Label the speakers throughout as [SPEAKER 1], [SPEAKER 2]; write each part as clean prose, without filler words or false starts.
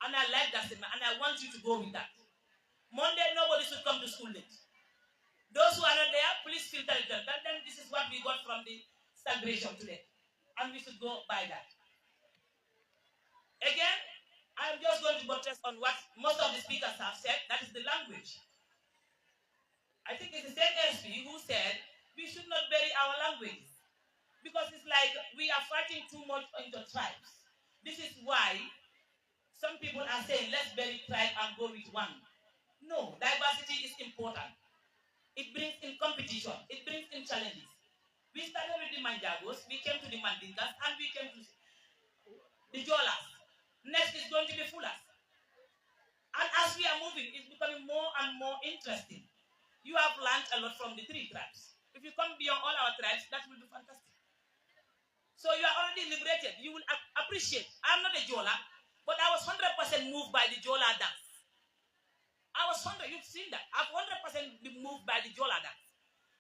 [SPEAKER 1] And I like that statement, and I want you to go with that. Monday, nobody should come to school late. Those who are not there, please filter it out. Tell them this is what we got from the stagnation today. And we should go by that. Again, I'm just going to buttress on what most of the speakers have said, that is the language. I think it's the same SP who said we should not bury our languages. Because it's like we are fighting too much into tribes. This is why some people are saying, let's bury tribe and go with one. No, diversity is important. It brings in competition. It brings in challenges. We started with the Manjagos, we came to the Mandinkas, and we came to the Jolas. Next is going to be Fulas. And as we are moving, it's becoming more and more interesting. You have learned a lot from the 3 tribes. If you come beyond all our tribes, that will be fantastic. So you are already liberated. You will appreciate. I'm not a Jola, but I was 100% moved by the Jola dance. I was 100%, you've seen that. I've 100% been moved by the Jola dance.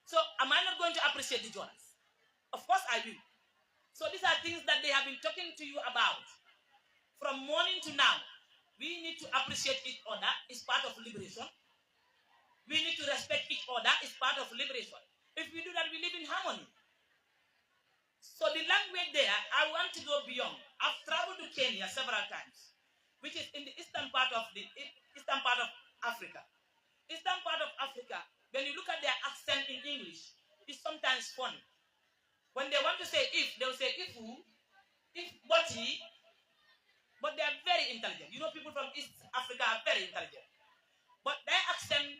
[SPEAKER 1] So am I not going to appreciate the Jolas? Of course I will. So these are things that they have been talking to you about. From morning to now, we need to appreciate each other. It's part of liberation. We need to respect each other. It's part of liberation. If we do that, we live in harmony. So the language there, I want to go beyond. I've traveled to Kenya several times, which is in the eastern part of Africa. Eastern part of Africa, when you look at their accent in English, it's sometimes funny. When they want to say if, they'll say ifu, if boti, but they are very intelligent. You know, people from East Africa are very intelligent. But their accent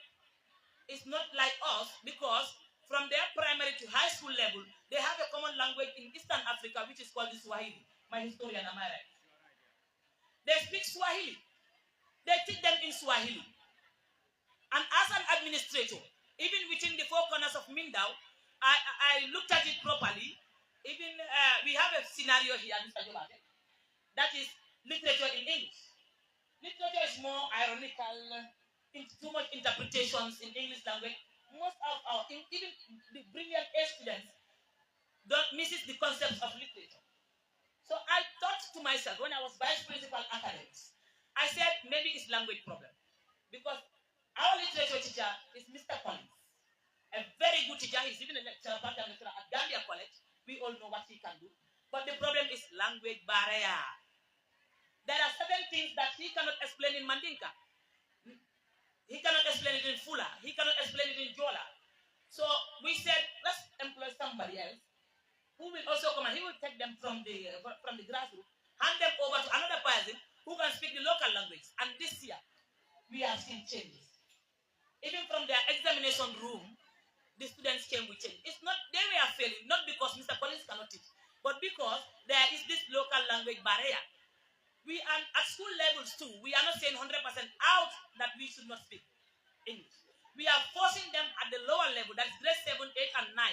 [SPEAKER 1] is not like us because from their primary to high school level, they have a common language in Eastern Africa, which is called the Swahili. My historian, am I right? They speak Swahili. They teach them in Swahili. And as an administrator, even within the 4 corners of Mingdaw, I looked at it properly. Even we have a scenario here, Mr. Jobate, that is literature in English. Literature is more ironical, too much interpretations in English language. Most of our, even the brilliant A students, misses the concepts of literature. So I thought to myself, when I was vice principal academics, I said maybe it's language problem. Because our literature teacher is Mr. Collins. A very good teacher. He's even a lecturer, part-time lecturer at Gambia College. We all know what he can do. But the problem is language barrier. There are certain things that he cannot explain in Mandinka. He cannot explain it in Fula. He cannot explain it in Jola. So we said, let's employ somebody else who will also come and he will take them from the grassroots, hand them over to another person who can speak the local language. And this year, we have seen changes. Even from their examination room, the students came with change. It's not, they were failing, not because Mr. Collins cannot teach, but because there is this local language barrier. We are at school levels too. We are not saying 100% out that we should not speak English. We are forcing them at the lower level, that's grade 7, 8, and 9.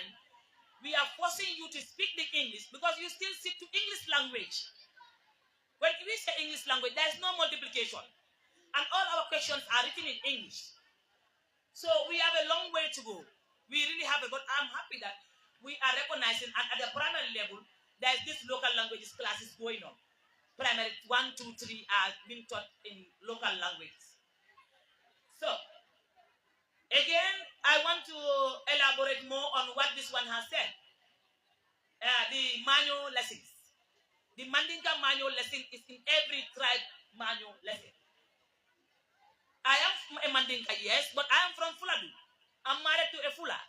[SPEAKER 1] We are forcing you to speak the English because you still stick to English language. When we say English language, there is no multiplication. And all our questions are written in English. So we have a long way to go. We really have a good, I'm happy that we are recognizing at the primary level, there is this local languages classes going on. Primary 1, 2, 3 are being taught in local languages. So, again, I want to elaborate more on what this one has said. The manual lessons. The Mandinka manual lesson is in every tribe manual lesson. I am a Mandinka, yes, but I am from Fuladu. I'm married to a Fula.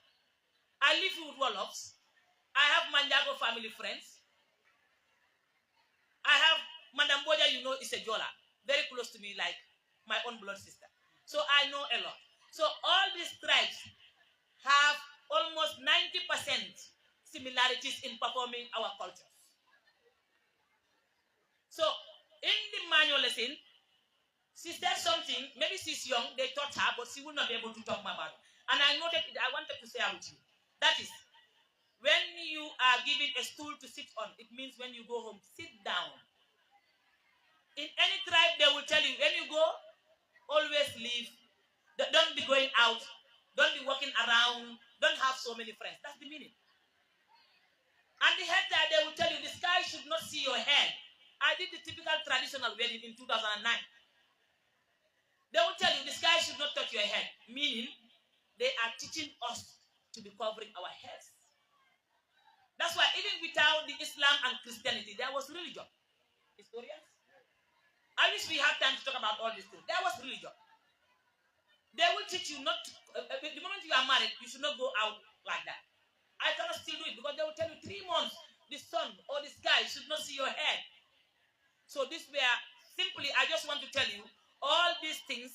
[SPEAKER 1] I live with Wolofs. I have Manjago family friends. I have Madam Boja, you know, is a Jola. Very close to me, like my own blood sister. So I know a lot. So all these tribes have almost 90% similarities in performing our cultures. So in the manual lesson, she said something, maybe she's young, they taught her, but she will not be able to talk about it. And I noted it, I wanted to share with you. That is, when you are given a stool to sit on, it means when you go home, sit down. In any tribe, they will tell you, when you go, always leave. Don't be going out. Don't be walking around. Don't have so many friends. That's the meaning. And the head tie, they will tell you, the sky should not see your head. I did the typical traditional wedding in 2009. They will tell you the sky should not touch your head, meaning they are teaching us to be covering our heads. That's why even without the Islam and Christianity, there was religion. Historians? I wish we had time to talk about all these things. There was religion. They will teach you not to, the moment you are married, you should not go out like that. I cannot still do it because they will tell you 3 months, the sun or the sky should not see your head. So this were simply, I just want to tell you, all these things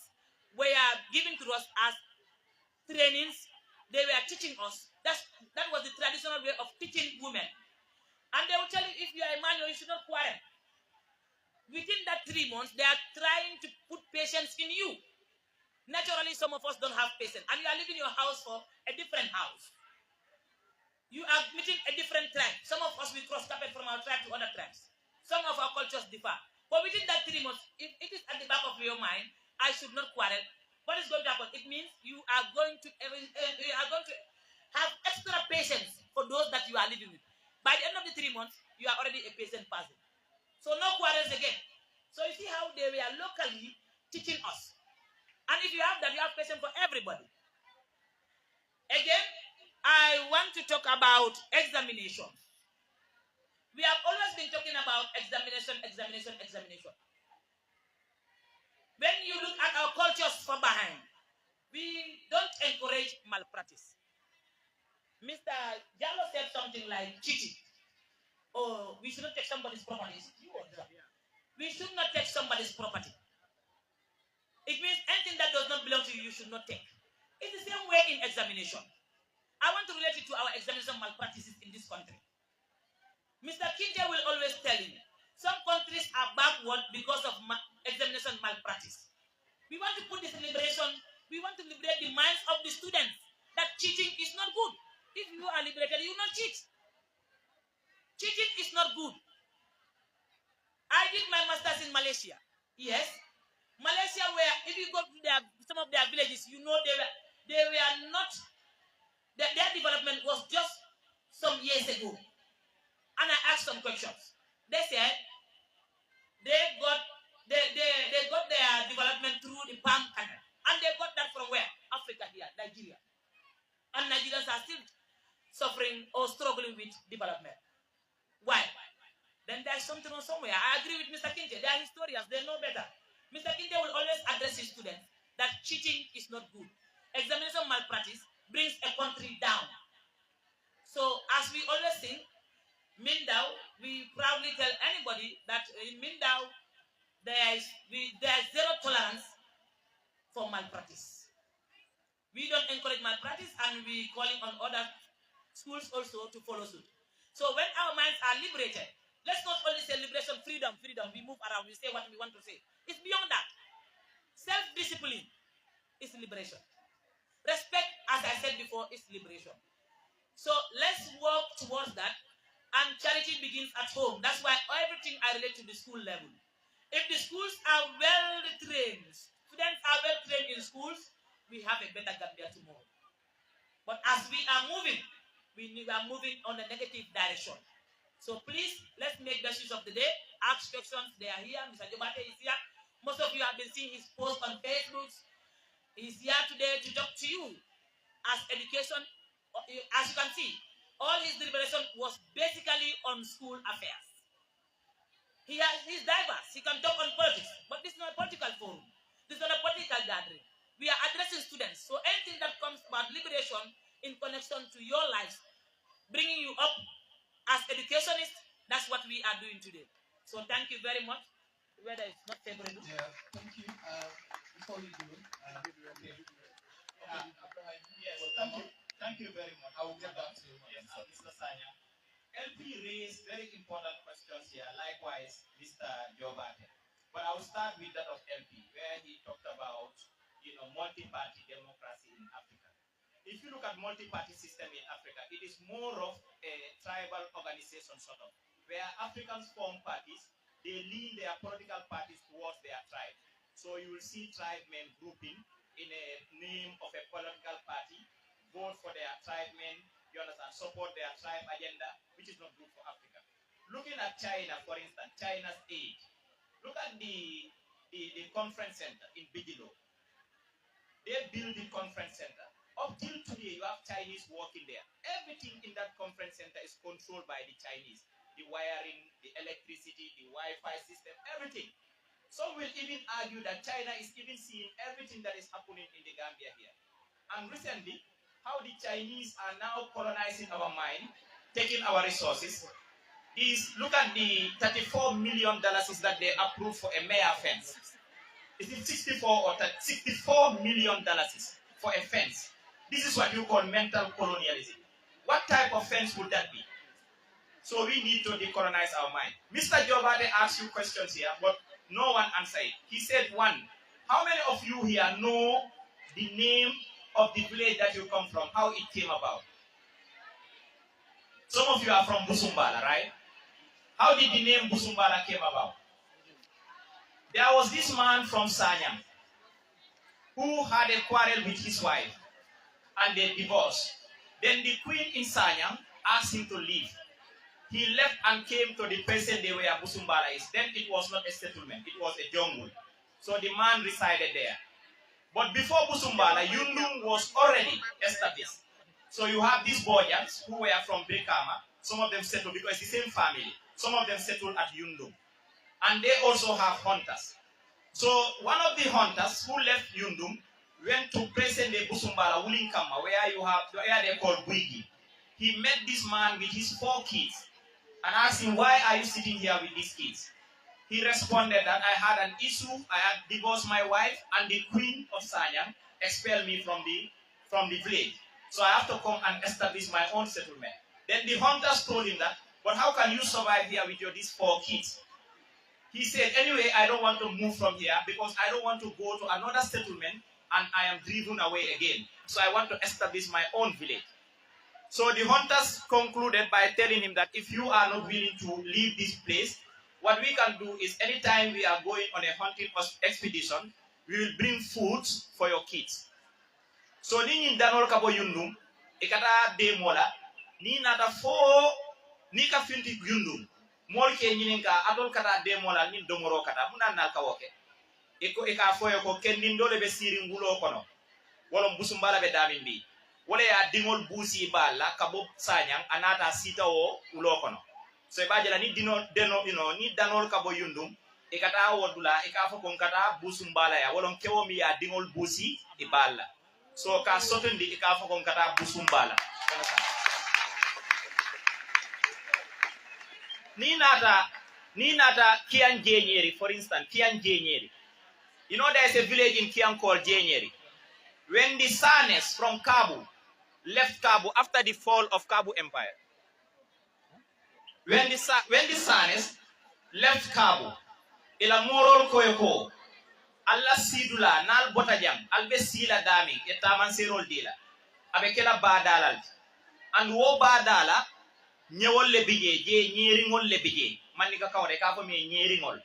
[SPEAKER 1] were given to us as trainings. They were teaching us. That was the traditional way of teaching women. And they will tell you, if you are a man, you should not quarrel. Within that 3 months, they are trying to put patience in you. Naturally, some of us don't have patience. And you are leaving your house for a different house. You are meeting a different tribe. Some of us will cross carpet from our tribe to other tribes. Some of our cultures differ. But within that 3 months, if it is at the back of your mind, I should not quarrel. What is going to happen? It means you are going to have extra patience for those that you are living with. By the end of the 3 months, you are already a patient person. So no quarrels again. So you see how they were locally teaching us. And if you have that, you have patience for everybody. Again, I want to talk about examination. We have always been talking about examination. When you look at our cultures from behind, we don't encourage malpractice. Mr. Jallo said something like cheating. Or we should not take somebody's property. We should not take somebody's property. It means anything that does not belong to you, you should not take. It's the same way in examination. I want to relate it to our examination malpractices in this country. Mr. Kinte will always tell you, some countries are backward because of examination malpractice. We want to put this liberation, we want to liberate the minds of the students that cheating is not good. If you are liberated, you will not cheat. Cheating is not good. I did my master's in Malaysia. Yes. Malaysia, where if you go to some of their villages, you know they were not, their development was just some years ago. And I asked some questions. They said they got their development through the Palm Canal. And they got that from where? Africa here, Nigeria. And Nigerians are still suffering or struggling with development. Why? Then there's something wrong somewhere. I agree with Mr. Kinte. They are historians. They know better. Mr. Kinte will always address his students that cheating is not good. Examination malpractice brings a country down. So as we always sing, Mingdaw, we proudly tell anybody that in Mingdaw, there's zero tolerance for malpractice. We don't encourage malpractice, and we calling on other schools also to follow suit. So when our minds are liberated, let's not only say liberation, freedom. We move around, we say what we want to say. It's beyond that. Self-discipline is liberation. Respect, as I said before, is liberation. So let's work towards that. And charity begins at home. That's why everything I relate to the school level. If the schools are well trained, students are well trained in schools, we have a better Gambia tomorrow. But as we are moving on a negative direction. So please, let's make best use of the day. Ask questions. They are here. Mr. Jobate is here. Most of you have been seeing his post on Facebook. He's here today to talk to you. As education, as you can see, all his deliberation was basically on school affairs. He's diverse. He can talk on politics. But this is not a political forum. This is not a political gathering. We are addressing students. So anything that comes about liberation in connection to your lives, bringing you up as educationists, that's what we are doing today. So thank you very much. Whether it's not favorable.
[SPEAKER 2] Yeah, thank you. Before you do,
[SPEAKER 3] yes, thank you very much.
[SPEAKER 2] I will get back to you.
[SPEAKER 3] Yes, Mr. Sanya. LP raised very important questions here, likewise, Mr. Jobate. But I will start with that of LP, where he talked about, multi-party democracy in Africa. If you look at multi-party system in Africa, it is more of a tribal organization sort of, where Africans form parties, they lean their political parties towards their tribe. So you will see tribesmen grouping in a name of a political party, vote for their tribesmen, you understand, support their tribe agenda, which is not good for Africa. Looking at China, for instance, China's aid. Look at the conference center in Bigelow. They built the conference center. Up till today, you have Chinese working there. Everything in that conference center is controlled by the Chinese. The wiring, the electricity, the Wi-Fi system, everything. Some will even argue that China is even seeing everything that is happening in the Gambia here. And recently, how the Chinese are now colonizing our mind, taking our resources, is look at the $34 million that they approved for a mayor fence. Is it 64 or $64 million for a fence? This is what you call mental colonialism. What type of fence would that be? So we need to decolonize our mind. Mr. Jobade asked you questions here, but no one answered it. He said, one, how many of you here know the name of the village that you come from, how it came about? Some of you are from Busumbala, right? How did the name Busumbala came about? There was this man from Sanyang who had a quarrel with his wife and they divorced. Then the queen in Sanyang asked him to leave. He left and came to the present day where Busumbala is. Then it was not a settlement, it was a jungle. So the man resided there. But before Busumbala, Yundum was already established. So you have these Bojans who were from Brikama. Some of them settled because it's the same family. Some of them settled at Yundum. And they also have hunters. So one of the hunters who left Yundum went to present-day Busumbala, Wulinkama, where they call Buigi. He met this man with his 4 kids and asked him, why are you sitting here with these kids? He responded that I had an issue, I had divorced my wife, and the queen of Sanyang expelled me from the village. So I have to come and establish my own settlement. Then the hunters told him that, but how can you survive here with these 4 kids? He said, anyway, I don't want to move from here because I don't want to go to another settlement and I am driven away again. So I want to establish my own village. So the hunters concluded by telling him that if you are not willing to leave this place, what we can do is anytime we are going on a hunting expedition, we will bring food for your kids. So ni danol kabo yundum, ikata de mola, ni nata fo ni ka finti yundum. Mol ke nyininka adol kata de mola ni domoro kata muna na kawoke. Eko eka fo ko kendin dole be siri ngulo kono. Wala Busumbala be damin bi. Wala ya dingol busi bala kabo Sanyang anata sita o ulo kono. So ibajela ni ni danol kabo yundum ikata wodula ikafo kon kata Busumbala ya wala kewo mi ya dingol busi ibala. So ka sotendi ikafo kon kata Busumbala. Ni nata Kian Jenyeri, for instance, Kian Jenyeri. You know there is a village in Kian called Jenyeri. When the Sanes from Kabu left Kabu after the fall of Kabu Empire, when the Sanes left Kabu, ila morol koyoko, Allah sidula nal botajam, albe sila dami, etaman serol dila, abekela badalal, and wo badala. Nyewol le bije je nyeringol le bije manika kawre ka fo me nyeringol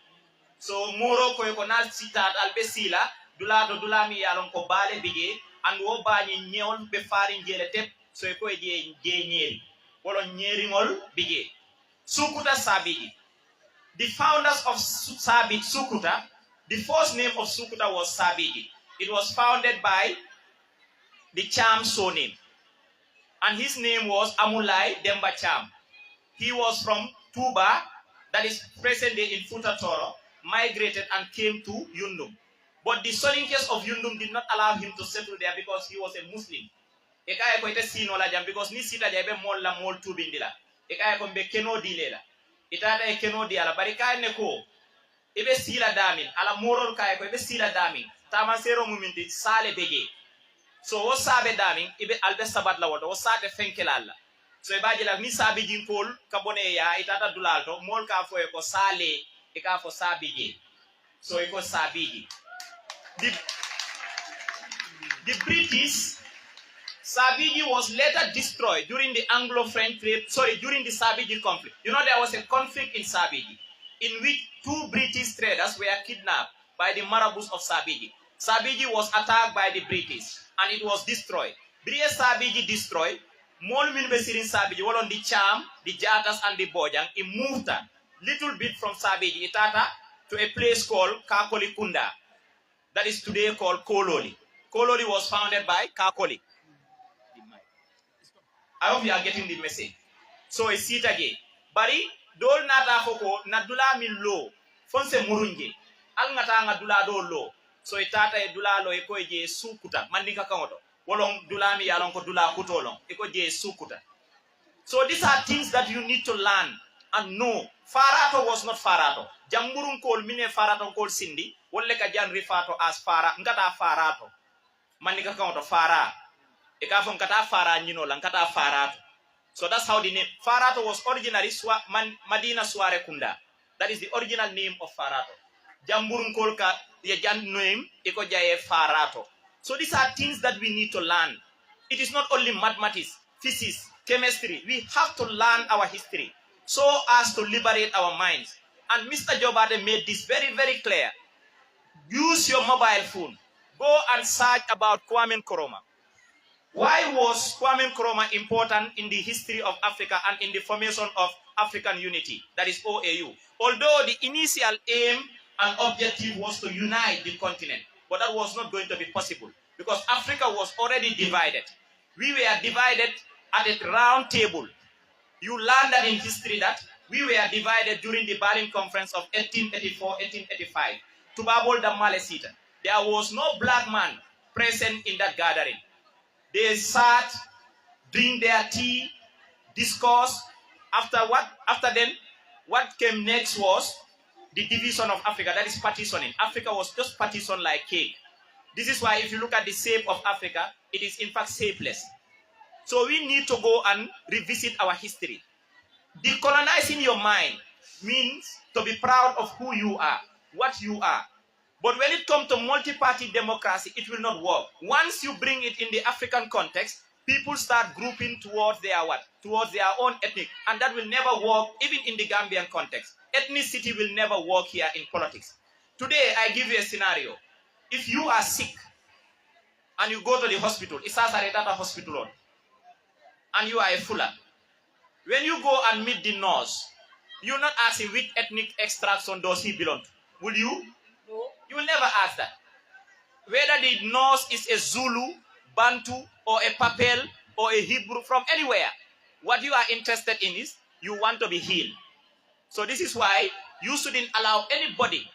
[SPEAKER 3] so moro ko nal sitat albe sila dulami yalon ko bale bije and wo bañi ñewol be faari jele tep so ko je ñeri wolo ñeringol bije Sukuta Sabiji. The founders of Sabiji Sukuta, the first name of Sukuta was Sabiji. It was founded by the Cham Sonim, and his name was Amulai Demba Cham. He was from Tuba, that is present day in Futa Toro, migrated and came to Yundum. But the Soninkes of Yundum did not allow him to settle there because he was a Muslim. Ekaya ko ite sino la jam because ni sita jabe mol la mol tubindila. Ekaya ko be keno dilela. Itata e keno di ala bari kay ne ko ibe sila damin ala morol kay ko ibe sila damin tama sero muminti sale beje. So wo sabe damin ibe albe sabat la wodo wo sate fenkelalla. So e baji la ni sabi jinkol kabone ya itata dulalto mol ka fo e ko sale e ka fo sabije. So e ko sabiji. The British, Sabiji was later destroyed during the Anglo-French trade, during the Sabiji conflict. You know, there was a conflict in Sabiji in which 2 British traders were kidnapped by the Marabouts of Sabiji. Sabiji was attacked by the British and it was destroyed. Brie Sabiji destroyed, Mol Minbesirin Sabiji, all on the Cham, the Jatas and the Bojang, it moved a little bit from Sabiji, Itata, to a place called Kakolikunda. That is today called Kololi. Kololi was founded by Kakoli. I hope you are getting the message. So it's it again. Bari dol nata foko na dula min lo fonse murunje. Al ngata nga dula do lo. So itata e dula lo e ko je sukuta mandika kamoto. Wolong dula mi yalon ko dula kutolong e ko je sukuta. So these are things that you need to learn and know. Farato was not Farato. Jamburun kol mine Farato kol Cindy. Wolle ka jan rifato as Fara ngata Farato. Mandika kamoto Fara. Eka fon kata Fara nyino lang kata Farato. So that's how the name Farato was originally Madina Suare Kunda. That is the original name of Farato. Jamburun kolka ye jan name eko jaye Farato. So these are things that we need to learn. It is not only mathematics, physics, chemistry. We have to learn our history so as to liberate our minds. And Mr. Jobade made this very, very clear. Use your mobile phone. Go and search about Kwame Nkrumah. Why was Kwame Nkrumah important in the history of Africa and in the formation of African unity, that is OAU? Although the initial aim and objective was to unite the continent, but that was not going to be possible because Africa was already divided. We were divided at a round table. You learn that in history that we were divided during the Berlin Conference of 1884-1885. Tubabol da Malesita. There was no black man present in that gathering. They sat, drink their tea, discuss. After then, what came next was the division of Africa. That is partitioning. Africa was just partitioned like cake. This is why if you look at the shape of Africa, it is in fact shapeless. So we need to go and revisit our history. Decolonizing your mind means to be proud of who you are, what you are. But when it comes to multi-party democracy, it will not work. Once you bring it in the African context, people start grouping towards their what? Towards their own ethnic. And that will never work, even in the Gambian context. Ethnicity will never work here in politics. Today, I give you a scenario. If you are sick and you go to the hospital, it's a hospital, and you are a fuller. When you go and meet the nurse, you're not asking which ethnic extraction does he belong to. Will you? No. You will never ask that. Whether the nurse is a Zulu, Bantu, or a Papel, or a Hebrew from anywhere, what you are interested in is you want to be healed. So this is why you shouldn't allow anybody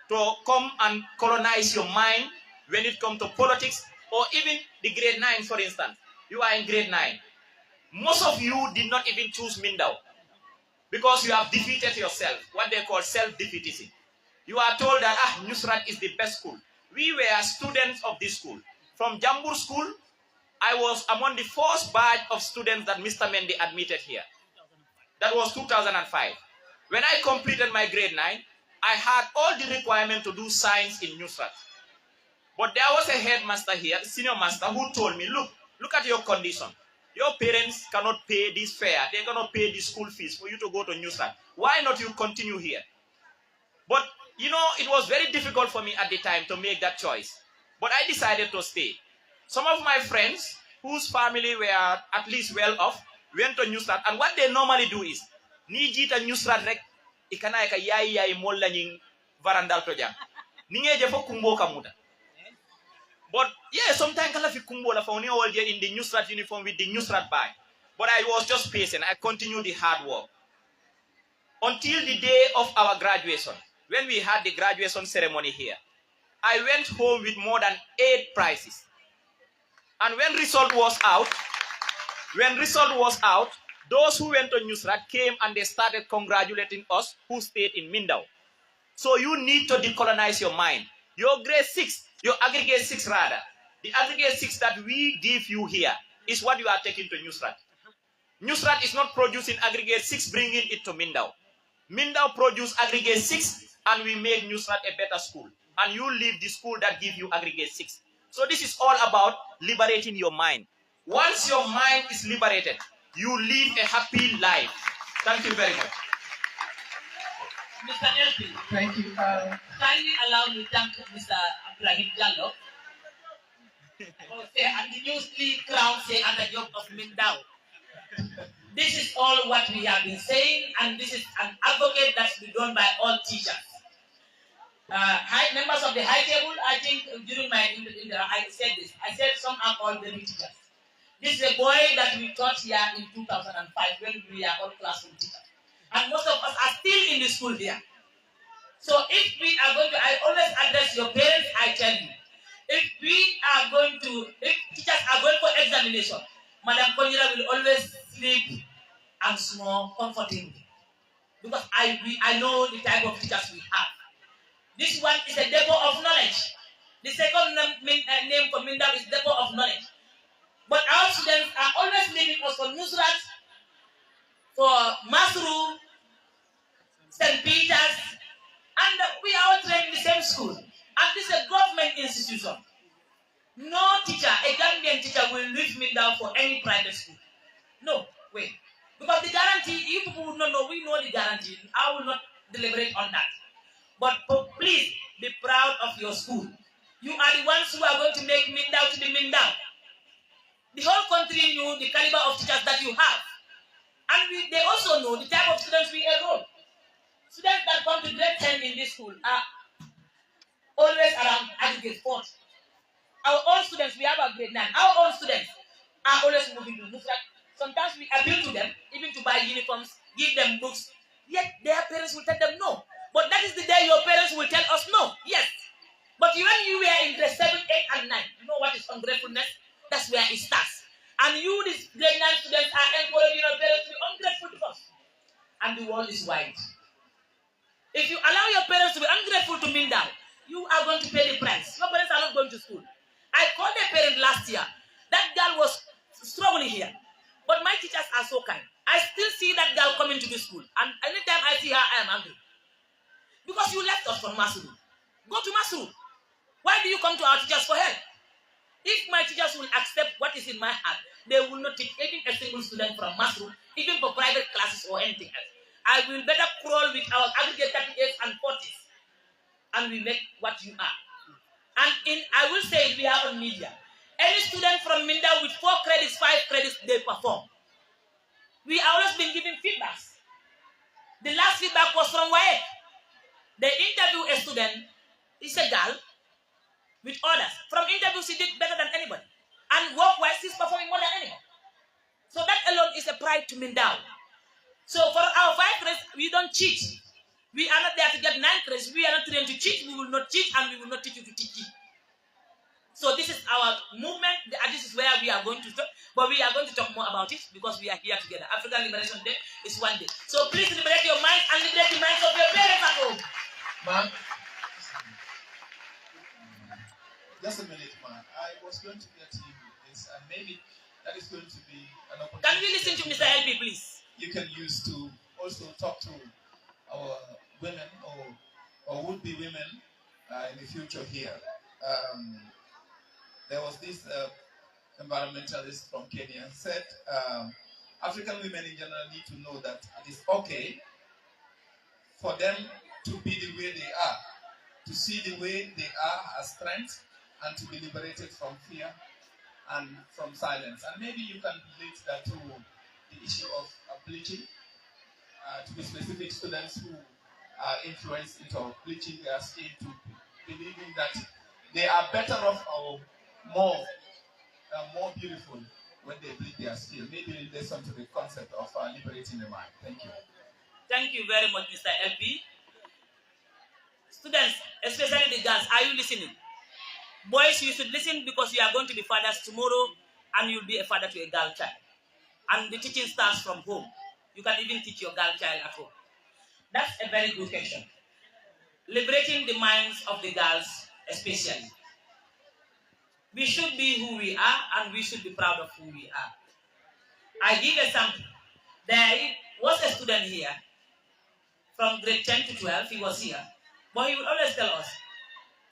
[SPEAKER 3] to come and colonize your mind when it comes to politics or even the grade 9, for instance. You are in grade 9. Most of you did not even choose Mingdaw because you have defeated yourself, what they call self-defeatism. You are told that Nusrat is the best school. We were students of this school. From Jambur School, I was among the first batch of students that Mr. Mendy admitted here. That was 2005. When I completed my grade 9, I had all the requirements to do science in Nusrat. But there was a headmaster here, senior master, who told me, look at your condition. Your parents cannot pay this fare. They cannot pay the school fees for you to go to Nusrat. Why not you continue here? But, you know, it was very difficult for me at the time to make that choice. But I decided to stay. Some of my friends, whose family were at least well off, went to Nusrat. And what they normally do is, ni jita Nusrat rek, ikana eka yai molla nying varandal toja. Ninge jefo kumbo kamuta. But yeah, sometimes I feel kumbo la fauni all year in the Nusrat uniform with the Nusrat bag. But I was just patient. I continued the hard work. Until the day of our graduation, when we had the graduation ceremony here, I went home with more than 8 prizes. And when result was out, those who went to Nusrat came and they started congratulating us who stayed in Mingdaw. So you need to decolonize your mind. Your grade 6, your aggregate 6 rather, the aggregate 6 that we give you here is what you are taking to Nusrat. Nusrat is not producing aggregate 6, bringing it to Mingdaw. Mingdaw produce aggregate 6 and we make Nusrat a better school. And you leave the school that give you aggregate 6. So this is all about liberating your mind. Once your mind is liberated, you live a happy life. Thank you very much.
[SPEAKER 1] Mr. Nelson,
[SPEAKER 2] Thank you.
[SPEAKER 1] kindly allow me to thank Mr. Ibrahim Jallo and the newly crowned say at the job of Mingdaw. This is all what we have been saying, and this is an advocate that's been done by all teachers. members of the high table, I think during my, I said this. I said some are called baby teachers. This is a boy that we taught here in 2005 when we are all classroom teachers. And most of us are still in the school here. So if we are going to, I always address your parents, I tell you, if teachers are going for examination, Madam Konyira will always sleep and snore comfortably. Because I know the type of teachers we have. This one is a depot of knowledge. The second name for Mingdaw is depot of knowledge. But our students are always leaving us for Nusrat, for Masru, St. Peter's, and we are all trained in the same school. And this is a government institution. No teacher, a Gambian teacher, will leave Mingdaw for any private school. No, wait. Because the guarantee, you people would not know, we know the guarantee. I will not deliberate on that. But please be proud of your school. You are the ones who are going to make Mingdaw to be Mingdaw. The whole country knew the caliber of teachers that you have. And they also know the type of students we enroll. Students that come to grade 10 in this school are always around aggregate 40. Our own students, we have a grade 9. Our own students are always moving to Nusrat. Sometimes we appeal to them, even to buy uniforms, give them books. Yet their parents will tell them no. But that is the day your parents will tell us no. Yes. But when you were in grade 7, 8, and 9, you know what is ungratefulness? That's where it starts. And you, these grade 9 students, are encouraging your parents to be ungrateful to us. And the world is wide. If you allow your parents to be ungrateful to Mingdaw, you are going to pay the price. Your parents are not going to school. I called a parent last year. That girl was struggling here. But my teachers are so kind. I still see that girl coming to the school. And anytime I see her, I am angry. Because you left us from Masru. Go to Masru. Why do you come to our teachers for help? If my teachers will accept what is in my heart, they will not teach even a single student from Masru, even for private classes or anything else. I will better crawl with our aggregate 38s and 40s. And we make what you are. And I will say it, we have on media. Any student from Mingdaw with 4 credits, 5 credits, they perform. We have always been giving feedbacks. The last feedback was from WAEC. They interview a student, it's a girl, with others. From interview, she did better than anybody. And work-wise, she's performing more than anyone. So that alone is a pride to Mingdaw. So for our 5 credits, we don't cheat. We are not there to get 9 credits. We are not trained to cheat. We will not cheat, and we will not teach you to teach. So this is our movement. This is where we are going to talk. But we are going to talk more about it because we are here together. African Liberation Day is one day. So please liberate your minds and liberate the minds of your parents at home.
[SPEAKER 2] Ma'am, just a minute, ma'am. I was going to get you with this, and maybe that is going to be an opportunity.
[SPEAKER 1] Can we listen to Mr. LP, please?
[SPEAKER 2] You can use to also talk to our women or would-be women in the future here. There was this environmentalist from Kenya said African women in general need to know that it is okay for them to be the way they are, to see the way they are as strength, and to be liberated from fear and from silence. And maybe you can relate that to the issue of bleaching, to the specific students who are influenced into bleaching their skin, to believing that they are better off or more beautiful when they bleach their skin. Maybe in relation to the concept of liberating the mind. Thank you.
[SPEAKER 1] Thank you very much, Mr. LP. Students, especially the girls, are you listening? Boys, you should listen because you are going to be fathers tomorrow and you'll be a father to a girl child. And the teaching starts from home. You can even teach your girl child at home. That's a very good question. Liberating the minds of the girls, especially. We should be who we are and we should be proud of who we are. I give a sample. There was a student here from grade 10 to 12. He was here. But he would always tell us,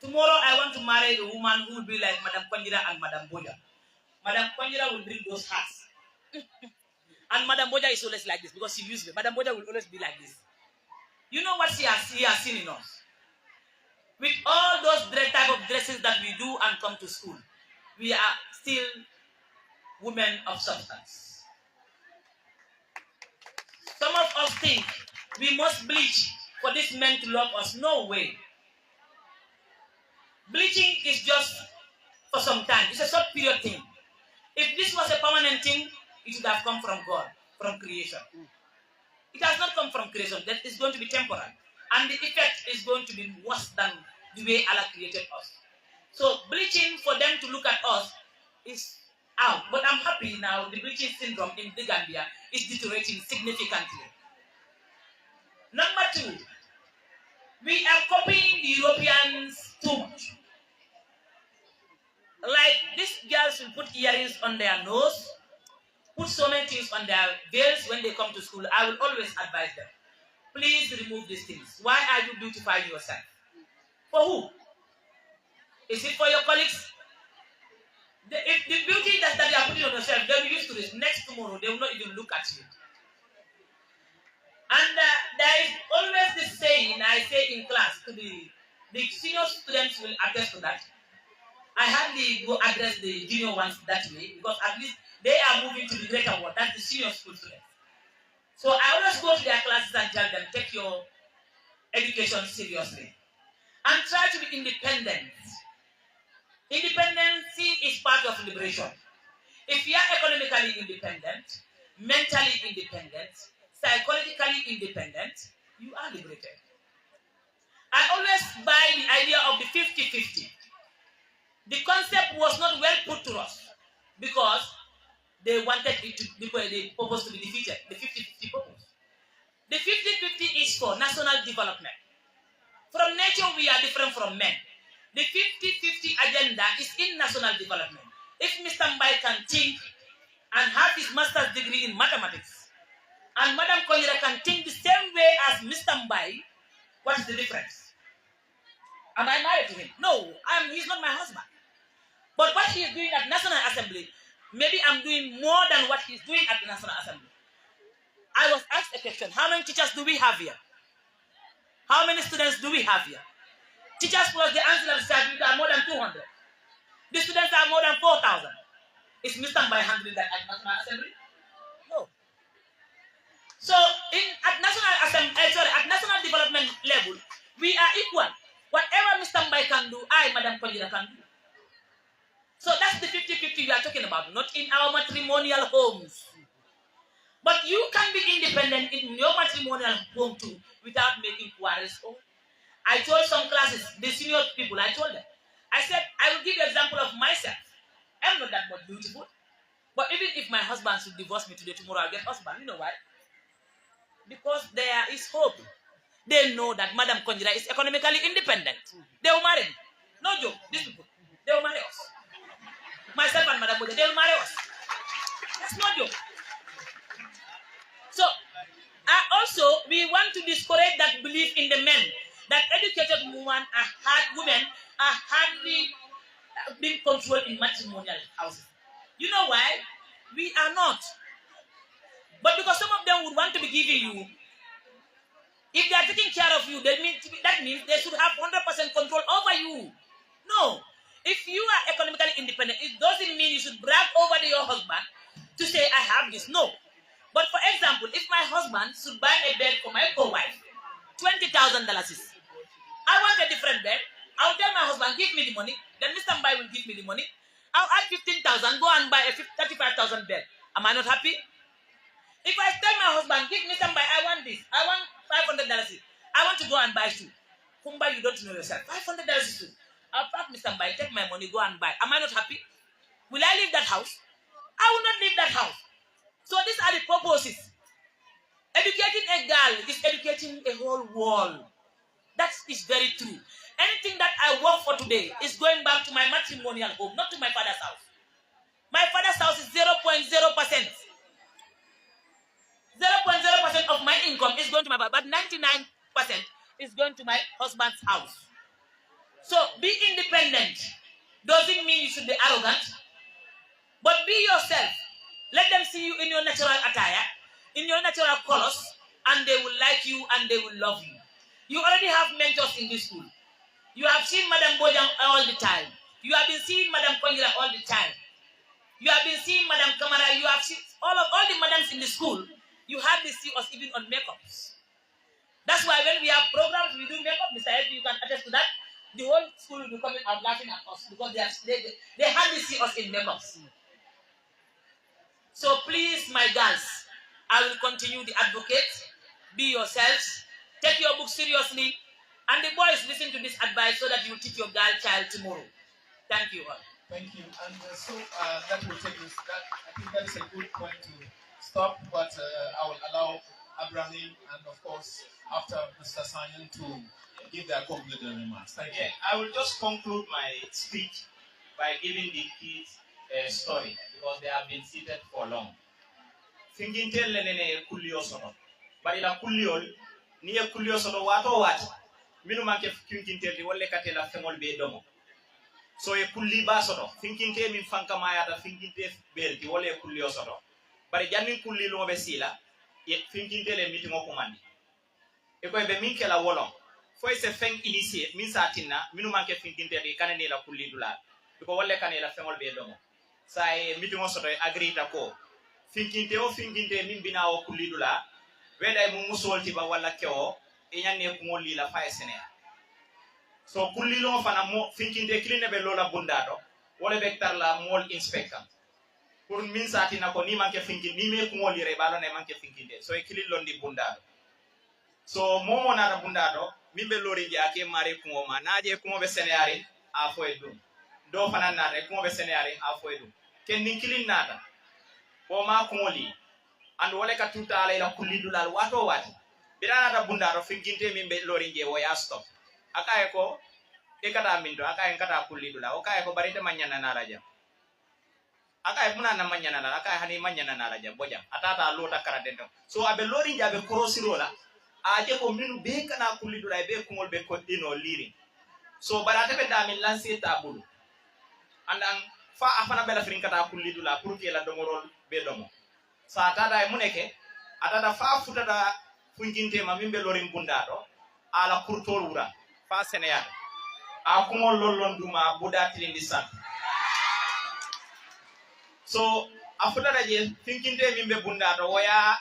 [SPEAKER 1] tomorrow I want to marry a woman who will be like Madam Kwanjira and Madam Boja. Madam Kwanjira will bring those hats. And Madam Boja is always like this because she used it. Madam Boja will always be like this. You know what she has seen in us? With all those type of dresses that we do and come to school, we are still women of substance. Some of us think we must bleach for these men to love us. No way. Bleaching is just for some time. It's a short period thing. If this was a permanent thing, it would have come from God, from creation. It has not come from creation. That is going to be temporal. And the effect is going to be worse than the way Allah created us. So bleaching, for them to look at us, is out. But I'm happy now the bleaching syndrome in the Gambia is deteriorating significantly. Number two, we are copying the Europeans too much. Like these girls will put earrings on their nose, put so many things on their veils when they come to school. I will always advise them, please remove these things. Why are you beautifying yourself? For who? Is it for your colleagues? If the beauty that you are putting on yourself, they'll be used to this. Next tomorrow, they will not even look at you. And there is always this saying I say in class to the senior students will attest to that. I hardly go address the junior ones that way because at least they are moving to the greater world. That's the senior school students. So I always go to their classes and tell them, take your education seriously and try to be independent. Independency is part of liberation. If you are economically independent, mentally independent, psychologically independent, you are liberated. I always buy the idea of the 50-50. The concept was not well put to us because they wanted it to be the purpose to be defeated, the 50-50 purpose. The 50-50 is for national development. From nature, we are different from men. The 50-50 agenda is in national development. If Mr. Mbai can think and have his master's degree in mathematics, and Madam Konyera can think the same way as Mr. Mbai, what is the difference? Am I married to him? No, he's not my husband. But what he is doing at National Assembly, maybe I'm doing more than what he's doing at the National Assembly. I was asked a question, how many teachers do we have here? How many students do we have here? Teachers plus the ancillary staff are more than 200. The students are more than 4,000. Is Mr. Mbai handling that at National Assembly? No. So at national development level, we are equal. Whatever Mr. Mbai can do, Madam Konyera, can do. So that's the 50-50 we are talking about, not in our matrimonial homes. But you can be independent in your matrimonial home too, without making quarrels. I told some classes, the senior people, I told them, I said, I will give you an example of myself. I'm not that much beautiful. But even if my husband should divorce me today, tomorrow I'll get husband. You know why? Because there is hope. They know that Madam Konyera is economically independent. They will marry me. No joke. These people, they will marry us. Myself and Madam Konyera, they will marry us. That's no joke. So, also, we want to discourage that belief in the men that educated women are hardly being controlled in matrimonial houses. You know why? We are not. But because some of them would want to be giving you, if they are taking care of you, that means they should have 100% control over you. No. If you are economically independent, it doesn't mean you should brag over to your husband to say, I have this. No. But for example, if my husband should buy a bed for my co-wife, $20,000, I want a different bed. I'll tell my husband, give me the money. Then Mr. Mbai will give me the money. I'll add 15,000, go and buy a 35,000 bed. Am I not happy? If I tell my husband, give Mr. Mbai, I want this. I want $500. I want to go and buy shoe. Kumba, you don't know yourself. $500 shoe. I'll pack Mr. Mbai, take my money, go and buy. Am I not happy? Will I leave that house? I will not leave that house. So these are the purposes. Educating a girl is educating a whole world. That is very true. Anything that I work for today is going back to my matrimonial home, not to my father's house. My father's house is 0.0%. 0.0% of my income is going to my father, but 99% is going to my husband's house. So be independent. Doesn't mean you should be arrogant, but be yourself. Let them see you in your natural attire, in your natural colors, and they will like you and they will love you. You already have mentors in this school. You have seen Madam Bojang all the time. You have been seeing Madam Konyera all the time. You have been seeing Madam Kamara. You have seen all the madams in the school. You hardly see us even on makeups. That's why when we have programs, we do makeup. Mr. Elpi, you can attest to that. the whole school will be coming out laughing at us because they hardly see us in makeups. So please, my girls, I will continue the advocate. Be yourselves. Take your book seriously. And the boys, listen to this advice so that you will teach your girl child tomorrow. Thank you all.
[SPEAKER 2] Thank you. And that will take us. I think that is a good point to stop. But I will allow Abraham and, of course, after Mr. Sanyan to give their concluding remarks. Thank you.
[SPEAKER 3] I will just conclude my speech by giving the kids a story because they have been seated for long. Fingintel nene kulio sono. Bari la kulio ni e kulio sono wato wat. Minu manke fingintel di wolle katela fengol be domo. So e kulli ba soto. Finginte min fanka mayata finginte belti wolle e kulio soto. Bari jannin kulli lo be sila e finginte le mitimo komandi. E ko be min kela wolon. Foi se feng initiate min satina minu manke finginte di kanene la kulli dula. Ko wolle kanela fengol be domo. Sa e mitimo soto e agrita ko. Finginte o finginte min bina o kulli dula. Weda mu musolti ba wala keo e nyanne ko ngoli la fa senea. So kulli lo fana mo finginte kline be lola bundato wala be tar la mol inspector pour min satina ko ni manke finginte ni me ko ngoli re balo ne manke finginte so e kili londi bundato so momo na bundato min be lori jaake mare ko ma naaje ko be seneari a fo e dum do fana na re ko be seneari a fo e dum ken ni kilin nata o ma ko ngoli and wala ka tuta la kulli dulal wato wati birana ta bundato finginte min be lori je wo ya stop akaye ko e kata mindo akaye kata kulli dula o kaye ko barite manyana na raja akaye muna na manyana na akaye hani manyana na raja boja atata lota karadendo so abe lori jabe korosirola aje ko minu be kana kulli dula be ko be ko dino liri so barate be dami lancer tabulu andan fa afana bela frin kata kulli dula pour que la domorol be domo sa tada e muneke atata fa futata funjinte ma mimbe lori mbundado ala kurtol wura fa Sénégal a kumo lollon duma buda tilindi san so afuta daje finkinte mimbe bunda to waya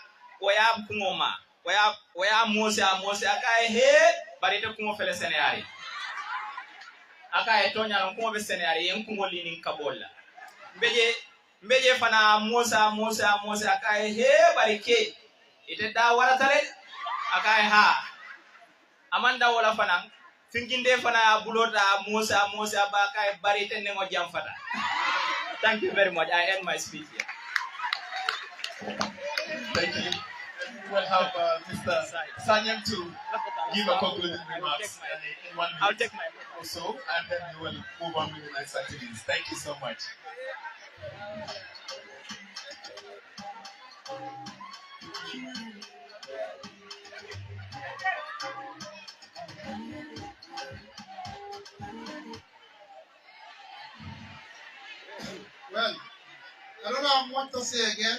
[SPEAKER 3] kumo ma waya mose aka he barite kumo fele Sénégal aka tonya no kumo be Sénégal yen kumo linin kabolla mbeje fana mose aka he barike ite da wala tare aka ha amanda wala fana Finkinde fana bulota Musa baka barite nengo jamfata. Thank you very much. I end my speech here.
[SPEAKER 2] Thank you. We'll have Mr. Sanyam to give a concluding remarks in 1 minute.
[SPEAKER 3] I'll take my
[SPEAKER 2] or so, and then we will move on with the next activities. Thank you so much.
[SPEAKER 4] Well, I don't know what to say again,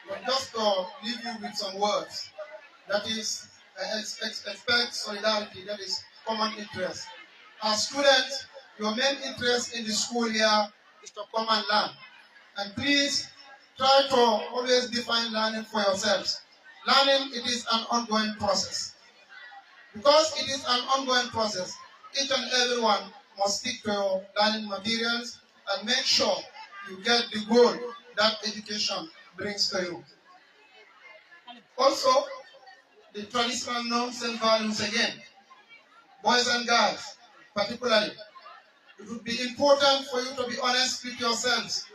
[SPEAKER 4] but just to leave you with some words. That is, expect solidarity, that is common interest. As students, your main interest in the school here is to come and learn. And please try to always define learning for yourselves. Learning, it is an ongoing process. Because it is an ongoing process, each and everyone must stick to your learning materials and make sure you get the goal that education brings to you. Also, the traditional norms and values again. Boys and girls, particularly, it would be important for you to be honest with yourselves.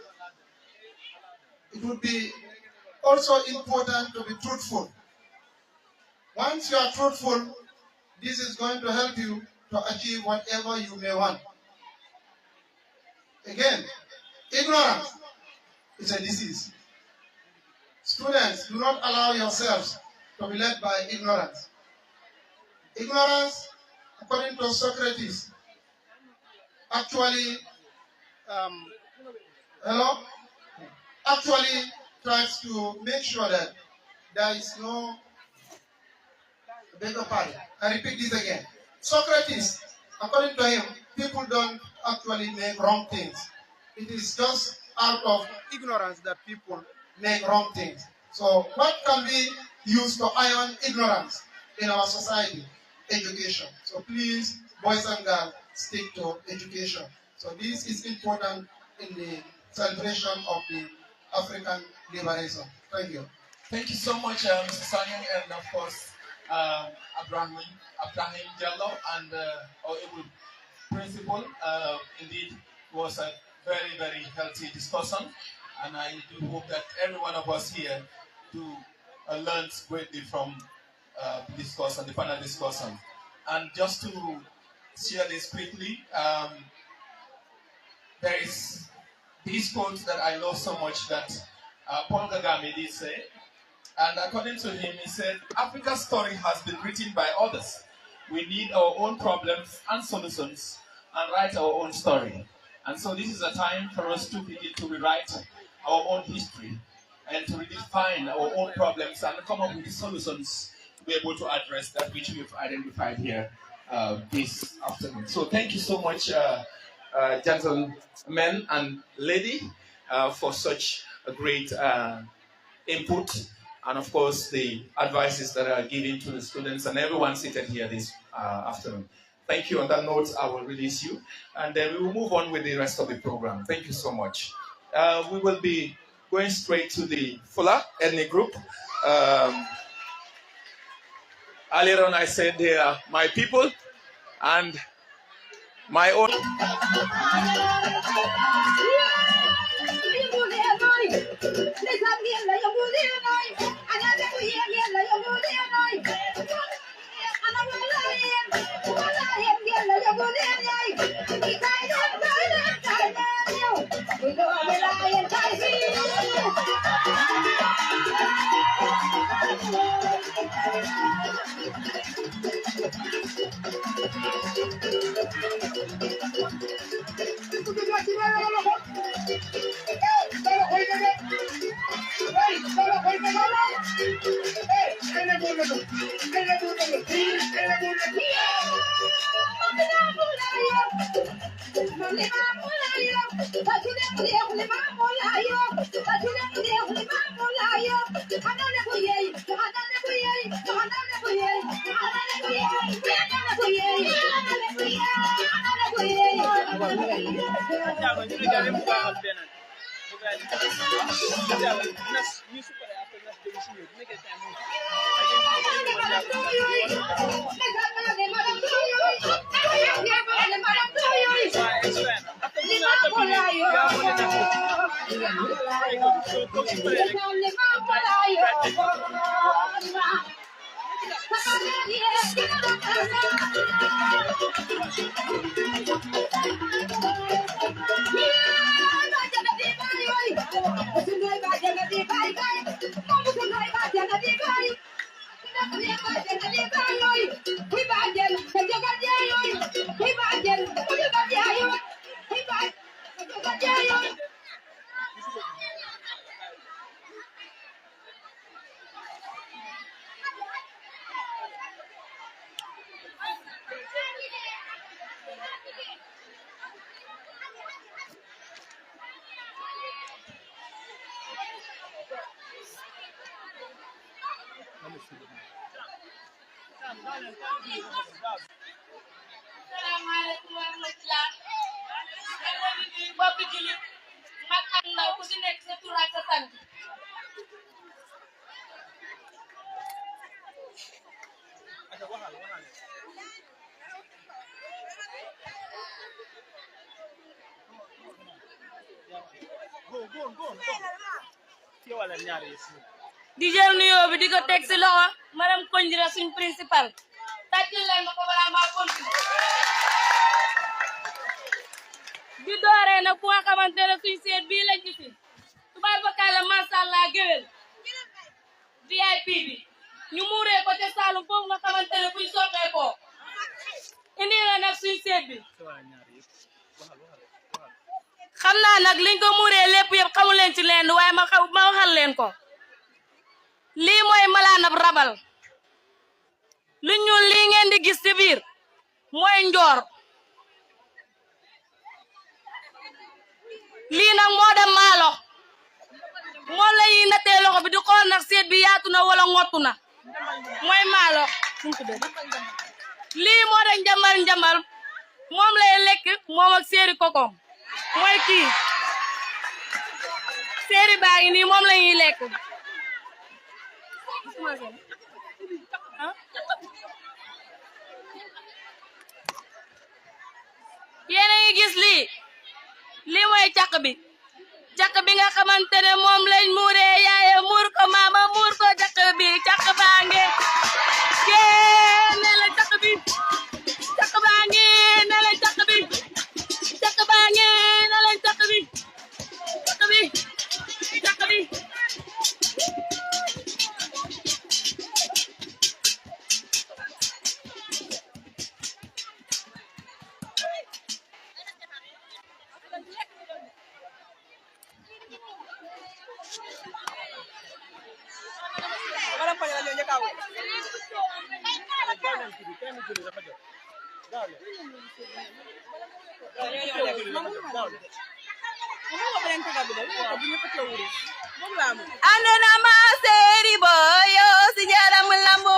[SPEAKER 4] It would be also important to be truthful. Once you are truthful, this is going to help you to achieve whatever you may want. Again, ignorance is a disease. Students, do not allow yourselves to be led by ignorance. Ignorance, according to Socrates, actually tries to make sure that there is no, I repeat this again. Socrates, according to him, people don't actually make wrong things. It is just out of ignorance that people make wrong things. So what can be used to iron ignorance in our society? Education. So please, boys and girls, stick to education. So this is important in the celebration of the African liberation. Thank you.
[SPEAKER 2] Thank you so much, Mr. Sanyang, and of course, Abraham Jallo and our able principal. Indeed, was a very, very healthy discussion, and I do hope that every one of us here do learn greatly from the discussion, the panel discussion. And just to share this quickly, there is this quote that I love so much that Paul Kagame did say. And according to him, he said, Africa's story has been written by others. We need our own problems and solutions and write our own story. And so this is a time for us to begin to rewrite our own history and to redefine our own problems and come up with solutions to be able to address that which we've identified here this afternoon. So thank you so much, gentlemen and lady, for such a great input, and of course the advices that are given to the students and everyone seated here this afternoon. Thank you. On that note, I will release you, and then we will move on with the rest of the program. Thank you so much. We will be going straight to the Fuller ethnic group. Earlier on I said they are my people and my own.
[SPEAKER 5] Salaamaaleykum wa rahmatulah. Mbokk jullit mag ak ndaw ku si nekk sa tur ak sa sant. di jël nuyoo bi di ko teg si loxo madame Konjira suñ principal tàccul leen ma ko balaa maa continuer di dooree nag fu nga xamante ne suñ seet bii lañ gisi tubaar bakalla masha Allah géwél VIP bi ñu muuree ko te Saalum foofu nga xamante ne fuñ soppee ko indi la nag suñ seet bi xam naa nag liñ ko muuree lépp yëpp xamu leen ci leen waaye ma waxal leen ko lii mooy malaanab rabal lu ñuul lii ngeen di gis ci biir mooy njoor lii nag moo dem maalo moom la ñuy nattee loxo bi di xool nag seet bi yaatu na wala ngottu na mooy maalo lii moo dem njambal moom lay lekk moom ak séeri kokom mooy kii séeri baa ngi nii moom la ñuy lekk yéen a ngi gis lii mooy càq bi nga xamante ne moom lañ muuree yaaye muur ko maama muur ko càq bi càq baa ngi ne la càq bi càq baa ngi ne la càq bi càq baa ngi ne la càq bi càq bi càq bi andona ma seri boyo si jaram lambo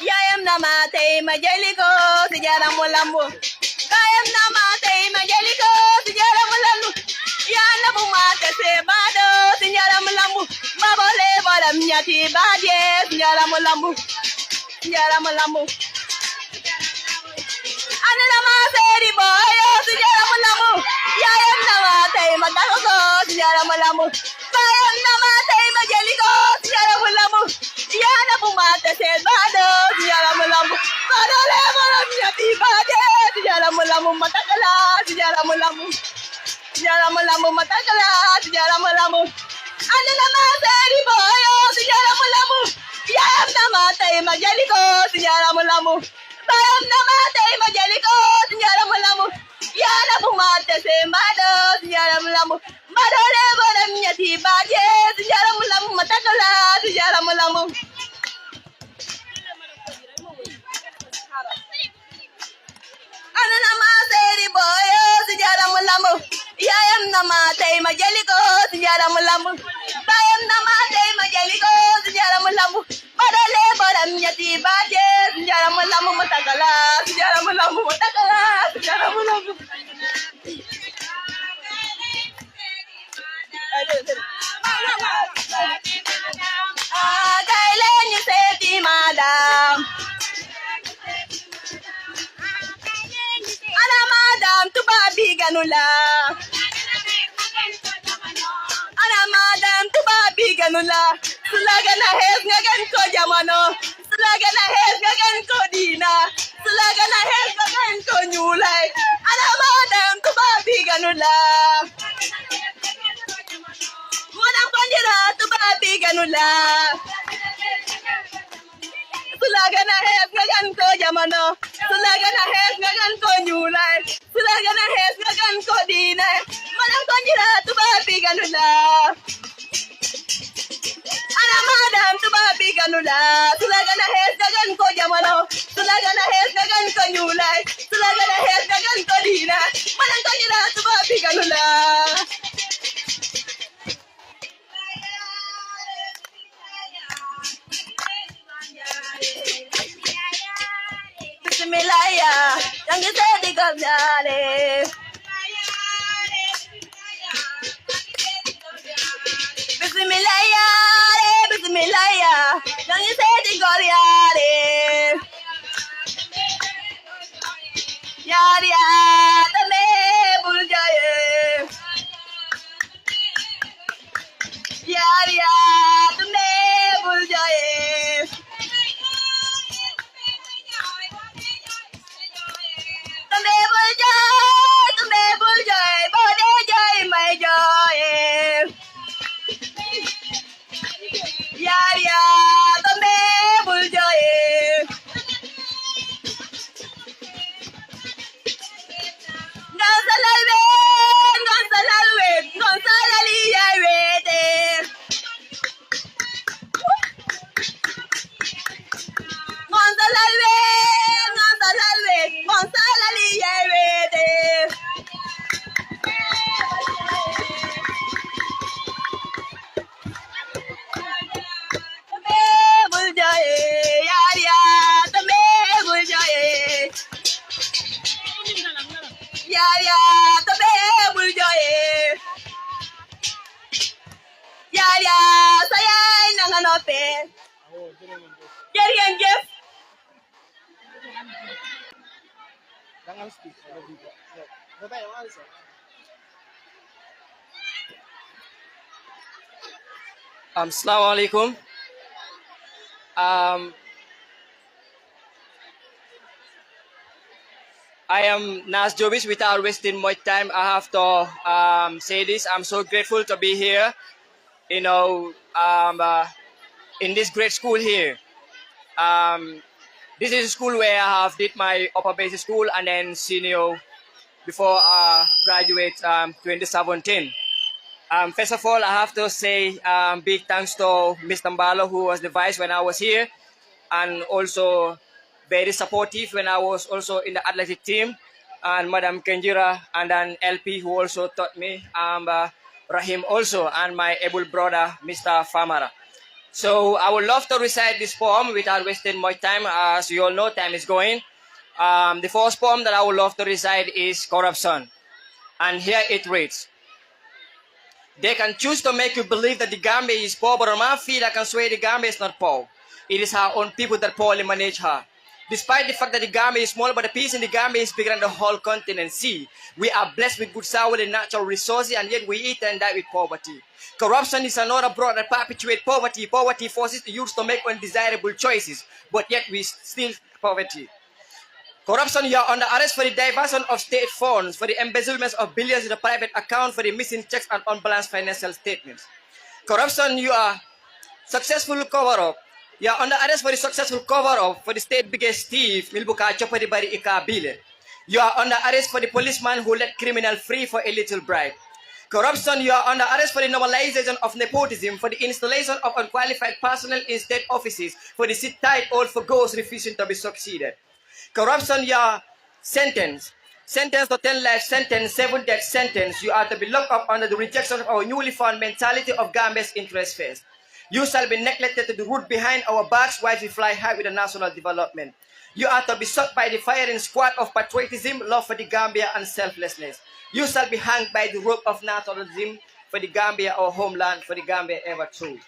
[SPEAKER 5] yayam na ma tay ma jeliko si jaram lambo kayam na ma tay ma jeliko si jaram lambo ya na bu ma te se bado si jaram lambo mabole bolam nyati badie si jaram lambo andona ma seri boyo si jaram lambo yayam na ma tay ma dalgo si jaram lambo kayam na ma tay ma jeliko si jaram lambo ya na bu ma te se bado si jaram lambo madole bolam nyati badie si jaram lambo matakala si jaram lambo matakala si jaram lambo andona ma seri boyo si jaram lambo yayam na ma tay ma jeliko si jaram lambo kayam na ma tay ma jeliko si jaram lambo ya na bu ma te se bado si jaram lambo madole bolam nyati badie si jaram lambo matakala si jaram lambo andona ma seri boyo si jaram lambo yayam na ma tay ma jeliko si jaram lambo kayam na ma tay ma jeliko si jaram lambo madole bolam nyati badie si jaram lambo matakala si jaram lambo matakala si jaram lambo kaile ni seti madam ana madam tubabi ganula ana madam tubabi ganula sulagana hes ngagan ko jamano sulagana hes ngagan ko dina sulagana hes ngagan ko nyulay ana madam tubabi ganula Mona konjira tubabi ganula sulagana hes ngagan ko jamano sulagana hes ngagan ko nyulay sulagana hes ngagan ko dina Mona konjira tubabi ganula ana madam tubabi ganula sulagana hes ngagan ko jamano sulagana hes ngagan ko nyulay sulagana hes ngagan ko dina Mona konjira tubabi ganula Bismillahya, yang kita digabnyare. Bismillahya, Bismillahya, yang kita digabnyare. Yar ya, tame buljaye.
[SPEAKER 6] Yaya, saya nanganope. Jerian Jeff.
[SPEAKER 7] Assalamualaikum. I am Nas Jovis. Without wasting much time, I have to say this. I'm so grateful to be here, in this great school here. This is a school where I have did my upper basic school and then senior before I graduate 2017. First of all, I have to say big thanks to Mr. Mbalo, who was the vice when I was here, and also very supportive when I was also in the athletic team, and Madam Kenjira, and then LP, who also taught me, Rahim also, and my able brother, Mr. Famara. So I would love to recite this poem without wasting much time. As you all know, time is going. The first poem that I would love to recite is Corruption. And here it reads. They can choose to make you believe that the Gambia is poor, but on my feet I can swear the Gambia is not poor. It is her own people that poorly manage her. Despite the fact that the Gambia is small, but the peace in the Gambia is bigger than the whole continent. See, we are blessed with good soil and natural resources, and yet we eat and die with poverty. Corruption is another broad that perpetuates poverty. Poverty forces the youth to make undesirable choices, but yet we still poverty. Corruption, you are under arrest for the diversion of state funds, for the embezzlement of billions in the private account, for the missing checks and unbalanced financial statements. Corruption, you are successful cover-up. You are under arrest for the successful cover-up for the state biggest thief, Milbuka Chopari Bari Ikabile. You are under arrest for the policeman who let criminal free for a little bribe. Corruption, you are under arrest for the normalization of nepotism, for the installation of unqualified personnel in state offices, for the sit-tight old for ghosts refusing to be succeeded. Corruption, you are sentenced to 10 life sentence, 7 death sentence. You are to be locked up under the rejection of our newly found mentality of Gambia's interest first. You shall be neglected to the root behind our backs while we fly high with the national development. You are to be shot by the firing squad of patriotism, love for the Gambia, and selflessness. You shall be hanged by the rope of nationalism for the Gambia, our homeland, for the Gambia ever true.